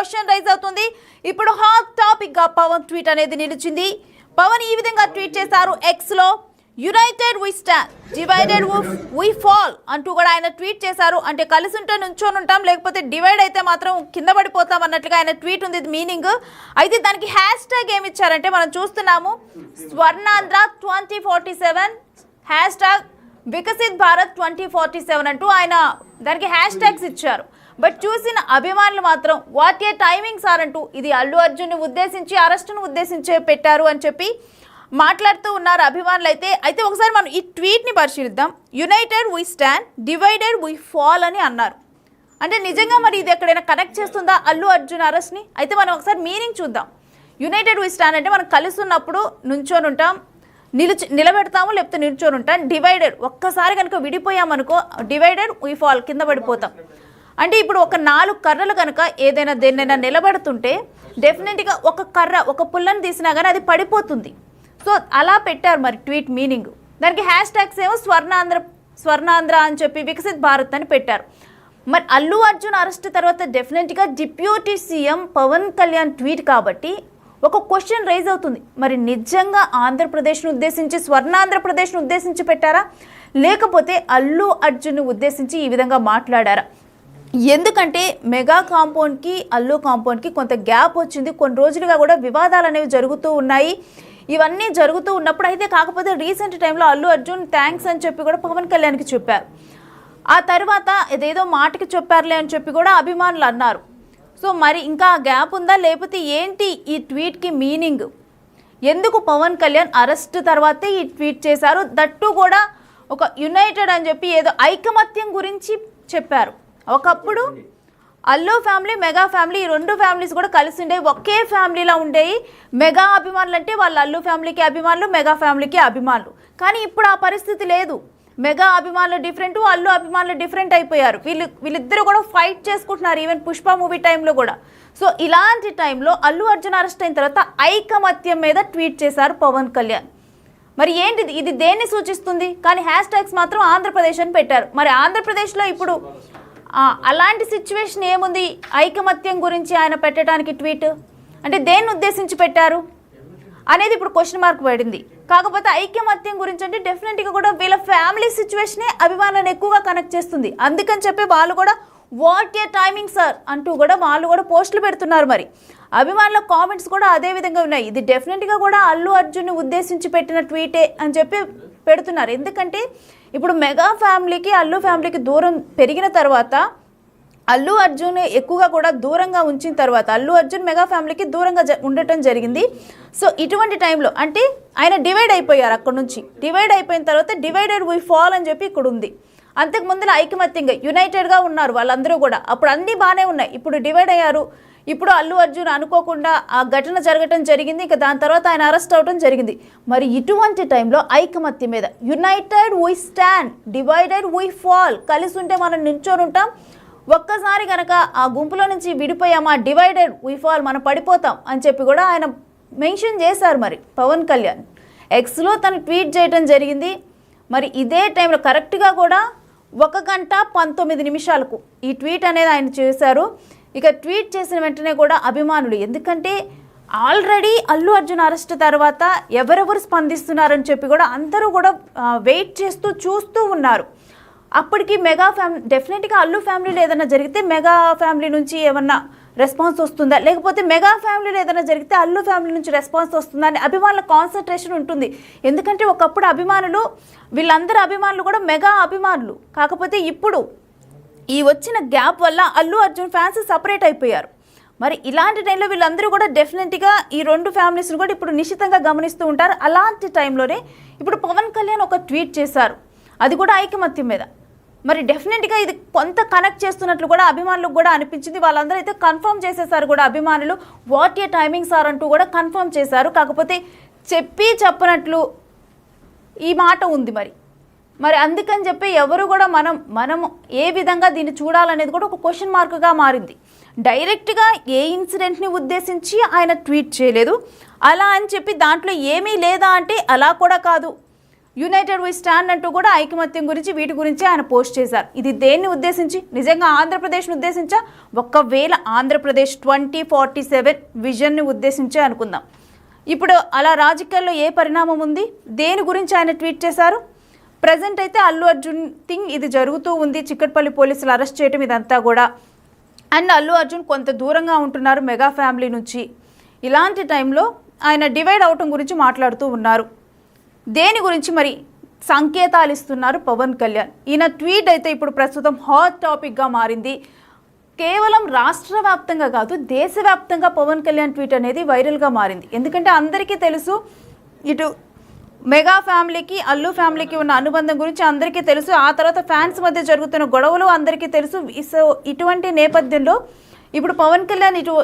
Question raise అవుతుంది. ఇప్పుడు hot topic గా పవన్ ట్వీట్ అనేది నిలిచింది. పవన్ ఈ విధంగా ట్వీట్ చేశారు ఎక్స్ లో, united we stand, divided we fall అంటూ కూడా ఆయన ట్వీట్ చేశారు. అంటే కలిసి ఉంటే నుంచొని ఉంటాం, లేకపోతే డివైడ్ అయితే మాత్రం కింద పడిపోతాం అన్నట్లుగా ఆయన ట్వీట్ ఉంది మీనింగ్. అయితే దానికి హ్యాష్ ట్యాగ్ ఏమి ఇచ్చారంటే మనం చూస్తున్నాము, స్వర్ణాంధ్ర 2047 హ్యాష్ ట్యాగ్ వికసిత్ భారత్ 2047 అంటూ ఆయన దానికి హ్యాష్ ట్యాగ్స్ ఇచ్చారు. బట్ చూసిన అభిమానులు మాత్రం వాట్ ఏ టైమింగ్ సార్ అంటూ ఇది అల్లు అర్జున్ని ఉద్దేశించి, అరెస్టును ఉద్దేశించే పెట్టారు అని చెప్పి మాట్లాడుతూ ఉన్నారు అభిమానులు. అయితే ఒకసారి మనం ఈ ట్వీట్ని పరిశీలిద్దాం. United we stand, divided we fall అని అన్నారు. అంటే నిజంగా మరి ఇది ఎక్కడైనా కనెక్ట్ చేస్తుందా అల్లు అర్జున్ అరెస్ట్ని? అయితే మనం ఒకసారి మీనింగ్ చూద్దాం. యునైటెడ్ వి స్టాండ్ అంటే మనం కలిసి ఉన్నప్పుడు నుంచొని ఉంటాం, నిలబెడతాము, లేకపోతే నిల్చొని ఉంటాం. డివైడెడ్ ఒక్కసారి కనుక విడిపోయామనుకో, డివైడెడ్ వి ఫాల్ కింద పడిపోతాం. అంటే ఇప్పుడు ఒక 4 కర్రలు కనుక ఏదైనా దేన్నైనా నిలబెడుతుంటే డెఫినెట్గా ఒక కర్ర, ఒక పుల్లని తీసినా కానీ అది పడిపోతుంది. సో అలా పెట్టారు మరి ట్వీట్ మీనింగ్. దానికి హ్యాష్ ట్యాగ్స్ ఏమో స్వర్ణాంధ్ర అని చెప్పి వికసిత్ భారత్ అని పెట్టారు. మరి అల్లు అర్జున్ అరెస్ట్ తర్వాత డెఫినెట్గా deputy CM Pawan Kalyan tweet కాబట్టి ఒక క్వశ్చన్ రైజ్ అవుతుంది. మరి నిజంగా ఆంధ్రప్రదేశ్ను ఉద్దేశించి, స్వర్ణాంధ్రప్రదేశ్ను ఉద్దేశించి పెట్టారా, లేకపోతే అల్లు అర్జున్ను ఉద్దేశించి ఈ విధంగా మాట్లాడారా? ఎందుకంటే మెగా కాంపౌండ్కి అల్లు కాంపౌండ్కి కొంత గ్యాప్ వచ్చింది. కొన్ని రోజులుగా కూడా వివాదాలు అనేవి జరుగుతూ ఉన్నాయి. ఇవన్నీ జరుగుతూ ఉన్నప్పుడు అయితే కాకపోతే రీసెంట్ టైంలో అల్లు అర్జున్ థ్యాంక్స్ అని చెప్పి కూడా పవన్ కళ్యాణ్కి చెప్పారు. ఆ తర్వాత ఇదేదో మాటకి చెప్పారులే అని చెప్పి కూడా అభిమానులు అన్నారు. సో మరి ఇంకా గ్యాప్ ఉందా, లేకపోతే ఏంటి ఈ ట్వీట్కి మీనింగ్? ఎందుకు పవన్ కళ్యాణ్ అరెస్ట్ తర్వాతే ఈ ట్వీట్ చేశారు? దట్టు కూడా ఒక యునైటెడ్ అని చెప్పి ఏదో ఐకమత్యం గురించి చెప్పారు. ఒకప్పుడు అల్లు ఫ్యామిలీ, మెగా ఫ్యామిలీ, ఈ 2 ఫ్యామిలీస్ కూడా కలిసి ఉండేవి, ఒకే ఫ్యామిలీలో ఉండేవి. మెగా అభిమానులు అంటే వాళ్ళు అల్లు ఫ్యామిలీకి అభిమానులు, మెగా ఫ్యామిలీకి అభిమానులు. కానీ ఇప్పుడు ఆ పరిస్థితి లేదు. మెగా అభిమానులు డిఫరెంట్, అల్లు అభిమానులు డిఫరెంట్ అయిపోయారు. వీళ్ళిద్దరూ కూడా ఫైట్ చేసుకుంటున్నారు, ఈవెన్ పుష్ప మూవీ టైంలో కూడా. సో ఇలాంటి టైంలో అల్లు అర్జున్ అరెస్ట్ అయిన తర్వాత ఐకమత్యం మీద ట్వీట్ చేశారు పవన్ కళ్యాణ్. మరి ఏంటిది, ఇది దేన్ని సూచిస్తుంది? కానీ హ్యాష్ ట్యాగ్స్ మాత్రం ఆంధ్రప్రదేశ్ అని పెట్టారు. మరి ఆంధ్రప్రదేశ్లో ఇప్పుడు అలాంటి సిచ్యువేషన్ ఏముంది ఐకమత్యం గురించి ఆయన పెట్టడానికి ట్వీట్? అంటే దేన్ని ఉద్దేశించి పెట్టారు అనేది ఇప్పుడు క్వశ్చన్ మార్క్ పడింది. కాకపోతే ఐకమత్యం గురించి అంటే డెఫినెట్గా కూడా వీళ్ళ ఫ్యామిలీ సిచ్యువేషనే అభిమానులను ఎక్కువగా కనెక్ట్ చేస్తుంది. అందుకని చెప్పి వాళ్ళు కూడా వాట్ ఏ టైమింగ్ సార్ అంటూ కూడా వాళ్ళు కూడా పోస్టులు పెడుతున్నారు. మరి అభిమానుల కామెంట్స్ కూడా అదే విధంగా ఉన్నాయి. ఇది డెఫినెట్గా కూడా అల్లు అర్జున్ని ఉద్దేశించి పెట్టిన ట్వీటే అని చెప్పి పెడుతున్నారు. ఎందుకంటే ఇప్పుడు మెగా ఫ్యామిలీకి అల్లు ఫ్యామిలీకి దూరం పెరిగిన తర్వాత, అల్లు అర్జున్ ఎక్కువగా కూడా దూరంగా ఉంచిన తర్వాత అల్లు అర్జున్ మెగా ఫ్యామిలీకి దూరంగా ఉండటం జరిగింది. సో ఇటువంటి టైంలో అంటే ఆయన డివైడ్ అయిపోయారు. అక్కడ నుంచి డివైడ్ అయిపోయిన తర్వాత డివైడెడ్ వి ఫాల్ అని చెప్పి ఇక్కడ ఉంది. అంతకు ముందులో ఐకమత్యంగా యునైటెడ్గా ఉన్నారు వాళ్ళందరూ కూడా. అప్పుడు అన్నీ బాగానే ఉన్నాయి. ఇప్పుడు డివైడ్ అయ్యారు. ఇప్పుడు అల్లు అర్జున్ అనుకోకుండా ఆ ఘటన జరగటం జరిగింది. ఇంకా దాని తర్వాత ఆయన అరెస్ట్ అవడం జరిగింది. మరి ఇటువంటి టైంలో ఐకమత్యం మీద united we stand, divided we fall, కలిసి ఉంటే మనం నిల్చొని ఉంటాం, ఒక్కసారి కనుక ఆ గుంపులో నుంచి విడిపోయామా డివైడెడ్ వి ఫాల్, మనం పడిపోతాం అని చెప్పి కూడా ఆయన మెన్షన్ చేశారు. మరి పవన్ కళ్యాణ్ ఎక్స్లో తను ట్వీట్ చేయడం జరిగింది. మరి ఇదే టైంలో కరెక్ట్గా కూడా 1 గంట 19 నిమిషాలకు ఈ ట్వీట్ అనేది ఆయన చేశారు. ఇక ట్వీట్ చేసిన వెంటనే కూడా అభిమానులు, ఎందుకంటే ఆల్రెడీ అల్లు అర్జున్ అరెస్ట్ తర్వాత ఎవరెవరు స్పందిస్తున్నారని చెప్పి కూడా అందరూ కూడా వెయిట్ చేస్తూ చూస్తూ ఉన్నారు. అప్పటికి మెగా ఫ్యామిలీ డెఫినెట్గా అల్లు ఫ్యామిలీలో ఏదైనా జరిగితే మెగా ఫ్యామిలీ నుంచి ఏమన్నా రెస్పాన్స్ వస్తుందా, లేకపోతే మెగా ఫ్యామిలీలో ఏదైనా జరిగితే అల్లు ఫ్యామిలీ నుంచి రెస్పాన్స్ వస్తుందా అని అభిమానుల కాన్సన్ట్రేషన్ ఉంటుంది. ఎందుకంటే ఒకప్పుడు అభిమానులు, వీళ్ళందరూ అభిమానులు కూడా మెగా అభిమానులు. కాకపోతే ఇప్పుడు ఈ వచ్చిన గ్యాప్ వల్ల అల్లు అర్జున్ ఫ్యాన్స్ సపరేట్ అయిపోయారు. మరి ఇలాంటి టైంలో వీళ్ళందరూ కూడా డెఫినెట్గా ఈ 2 ఫ్యామిలీస్ని కూడా ఇప్పుడు నిశ్చితంగా గమనిస్తూ ఉంటారు. అలాంటి టైంలోనే ఇప్పుడు పవన్ కళ్యాణ్ ఒక ట్వీట్ చేశారు, అది కూడా ఐకమత్యం మీద. మరి డెఫినెట్గా ఇది కొంత కనెక్ట్ చేస్తున్నట్లు కూడా అభిమానులకు కూడా అనిపించింది. వాళ్ళందరూ అయితే కన్ఫర్మ్ చేసేసారు కూడా అభిమానులు, వాట్ ఏ టైమింగ్ సార్ అంటూ కూడా కన్ఫర్మ్ చేశారు. కాకపోతే చెప్పనట్లు ఈ మాట ఉంది. మరి అందుకని చెప్పి ఎవరు కూడా మనం ఏ విధంగా దీన్ని చూడాలనేది కూడా ఒక క్వశ్చన్ మార్క్గా మారింది. డైరెక్ట్గా ఏ ఇన్సిడెంట్ని ఉద్దేశించి ఆయన ట్వీట్ చేయలేదు. అలా అని చెప్పి దాంట్లో ఏమీ లేదా అంటే అలా కూడా కాదు. యునైటెడ్ వి స్టాండ్ అంటూ కూడా ఐకమత్యం గురించి వీటి గురించి ఆయన పోస్ట్ చేశారు. ఇది దేన్ని ఉద్దేశించి? నిజంగా ఆంధ్రప్రదేశ్ని ఉద్దేశించా? ఒకవేళ ఆంధ్రప్రదేశ్ 2047 విజన్ని ఉద్దేశించే అనుకుందాం. ఇప్పుడు అలా రాజకీయాల్లో ఏ పరిణామం ఉంది? దేని గురించి ఆయన ట్వీట్ చేశారు? ప్రజెంట్ అయితే అల్లు అర్జున్ థింగ్ ఇది జరుగుతూ ఉంది, చిక్కట్పల్లి పోలీసులు అరెస్ట్ చేయడం ఇదంతా కూడా. అండ్ అల్లు అర్జున్ కొంత దూరంగా ఉంటున్నారు మెగా ఫ్యామిలీ నుంచి. ఇలాంటి టైంలో ఆయన డివైడ్ అవటం గురించి మాట్లాడుతూ ఉన్నారు. దేని గురించి మరి సంకేతాలు ఇస్తున్నారు పవన్ కళ్యాణ్? ఈయన ట్వీట్ అయితే ఇప్పుడు ప్రస్తుతం హాట్ టాపిక్గా మారింది. కేవలం రాష్ట్ర వ్యాప్తంగా కాదు, దేశవ్యాప్తంగా పవన్ కళ్యాణ్ ట్వీట్ అనేది వైరల్గా మారింది. ఎందుకంటే అందరికీ తెలుసు, ఇటు మెగా ఫ్యామిలీకి అల్లు ఫ్యామిలీకి ఉన్న అనుబంధం గురించి అందరికీ తెలుసు. ఆ తర్వాత ఫ్యాన్స్ మధ్య జరుగుతున్న గొడవలు అందరికీ తెలుసు. సో ఇటువంటి నేపథ్యంలో ఇప్పుడు పవన్ కళ్యాణ్ ఇటు